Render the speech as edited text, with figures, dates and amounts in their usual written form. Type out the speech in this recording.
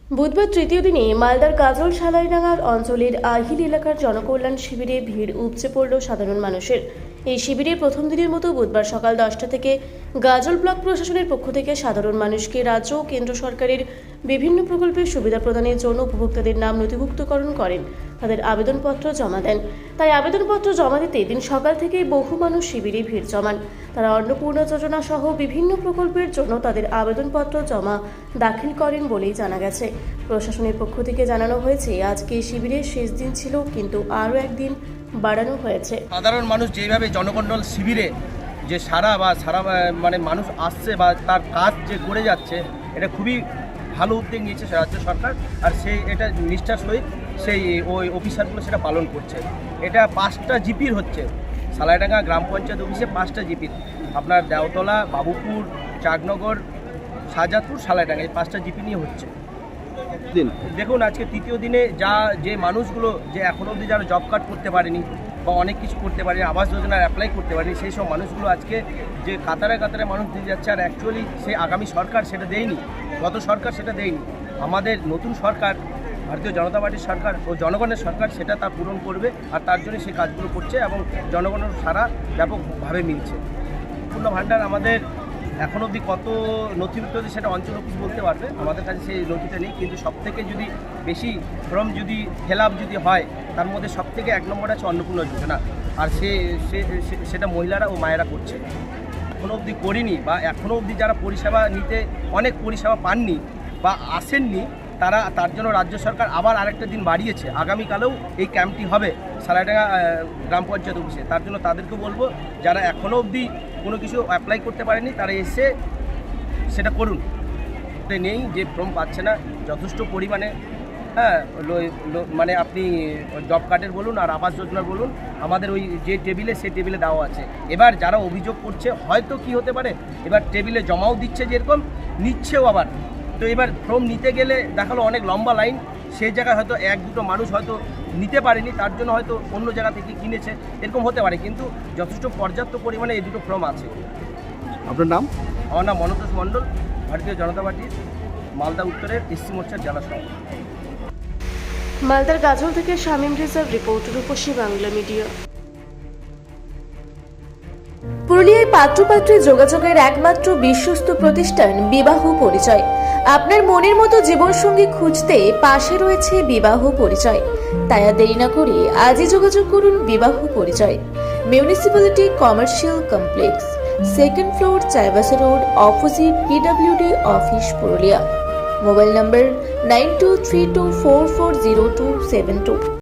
বুধবার তৃতীয় দিনে মালদার গাজল সালাইডাঙ্গার অঞ্চলের আহিল এলাকার জনকল্যাণ শিবিরে ভিড় উপচে পড়ল সাধারণ মানুষের। এই শিবিরে প্রথম দিনের মতো বুধবার সকাল 10টা থেকে গাজল ব্লক প্রশাসনের পক্ষ থেকে সাধারণ মানুষকে রাজ্য ও কেন্দ্র সরকারের বিভিন্ন প্রকল্পের সুবিধা প্রদানের জন্য উপভোক্তাদের নাম নথিভুক্তকরণ করেন, তাদের আবেদনপত্র জমা দেন। তাই আবেদনপত্র জমা দিতে দিন সকাল থেকেই বহু মানুষ শিবিরে ভিড় জমান। তারা অন্নপূর্ণা যোজনা সহ বিভিন্ন প্রকল্পের জন্য তাদের আবেদনপত্র জমা দাখিল করেন বলেই জানা গেছে। প্রশাসনের পক্ষ থেকে জানানো হয়েছে, আজকে শিবিরের শেষ দিন ছিল, কিন্তু আরও একদিন বাড়ানো হয়েছে। সাধারণ মানুষ যেভাবে জনকল্যাণ শিবিরে যে সারা মানে মানুষ আসছে বা তার কাজ যে করে যাচ্ছে, এটা খুবই ভালো উদ্যোগ নিয়েছে রাজ্য সরকার। আর সেই এটা নিষ্ঠার সহিত সেই ওই অফিসারগুলো সেটা পালন করছে। এটা 5টা জিপির হচ্ছে, সালাইডাঙ্গা গ্রাম পঞ্চায়েত অফিসে 5টা জিপির, আপনার দেওতলা, বাবুপুর, চাকনগর, শাহজাদপুর, সালাইডাঙ্গা, এই 5টা জিপি নিয়ে হচ্ছে। দেখুন, আজকে তৃতীয় দিনে যে মানুষগুলো যে এখনও অবধি যারা জব কার্ড করতে পারেনি বা অনেক কিছু করতে পারেনি, আবাস যোজনার অ্যাপ্লাই করতে পারেনি, সেই সব মানুষগুলো আজকে যে কাতারে কাতারে মানুষ দিয়ে যাচ্ছে। আর অ্যাকচুয়ালি সেই আগামী সরকার সেটা দেয়নি, গত সরকার সেটা দেয়নি। আমাদের নতুন সরকার, ভারতীয় জনতা পার্টির সরকার ও জনগণের সরকার, সেটা তা পূরণ করবে। আর তার জন্য সেই কাজগুলো করছে এবং জনগণের সারা ব্যাপকভাবে মিলছে। পূর্ণ ভাণ্ডার আমাদের এখন অবধি কত নথিভুক্ত হচ্ছে সেটা অঞ্চল অফিস বলতে পারবে, আমাদের কাছে সেই নথিটা নেই। কিন্তু সবথেকে যদি বেশি ফর্ম যদি ফিল আপ যদি হয়, তার মধ্যে সবথেকে 1 নম্বর আছে অন্নপূর্ণা যোজনা। আর সেটা মহিলারা ও মায়েরা করছে। এখনও অবধি করিনি বা এখনও অবধি যারা পরিষেবা নিতে অনেক পরিষেবা পাননি বা আসেননি, তার জন্য রাজ্য সরকার আবার আরেকটা দিন বাড়িয়েছে। আগামীকালেও এই ক্যাম্পটি হবে সালাইডাঙ্গা গ্রাম পঞ্চায়েত অফিসে। তার জন্য তাদেরকে বলবো, যারা এখনও অবধি কোনো কিছু অ্যাপ্লাই করতে পারেনি, তারা এসে সেটা করুন। নেই যে ফর্ম পাচ্ছে না যথেষ্ট পরিমাণে, মানে আপনি জব কার্ডের বলুন আর আবাস যোজনার বলুন, আমাদের ওই যে টেবিলে সেই টেবিলে দেওয়া আছে। এবার যারা অভিযোগ করছে, হয়তো কি হতে পারে, এবার টেবিলে জমাও দিচ্ছে, যেরকম নিচ্ছেও আবার। তো এবার ফর্ম নিতে গেলে দেখালো অনেক লম্বা লাইন, সেই জায়গায় হয়তো 1-2 মানুষ হয়তো নিতে পারেনি, তার জন্য হয়তো অন্য জায়গা থেকে কিনেছে, এরকম হতে পারে। কিন্তু যথেষ্ট পর্যাপ্ত পরিমাণে এই দুটো ফর্ম আছে। আপনার নাম? আমার নাম মনতোষ মণ্ডল, ভারতীয় জনতা পার্টির মালদা উত্তরের এসসি মোর্চার জেলা সভাপতি। মালদার গাজল থেকে শামীম রিজার্ভ রিপোর্ট, রূপসী বাংলা মিডিয়া। পুরুলিয়ায় পাত্রপাত্রী যোগাযোগের একমাত্র বিশ্বস্ত প্রতিষ্ঠান বিবাহ পরিচয়। আপনার মনের মতো জীবনসঙ্গী খুঁজতে পাশে রয়েছে বিবাহ পরিচয়। তাই আর দেরি না করে আজই যোগাযোগ করুন বিবাহ পরিচয়। Municipality commercial complex, 2nd floor, Chaibasa road, opposite PWD office, Purulia. Mobile নম্বর 9232440272।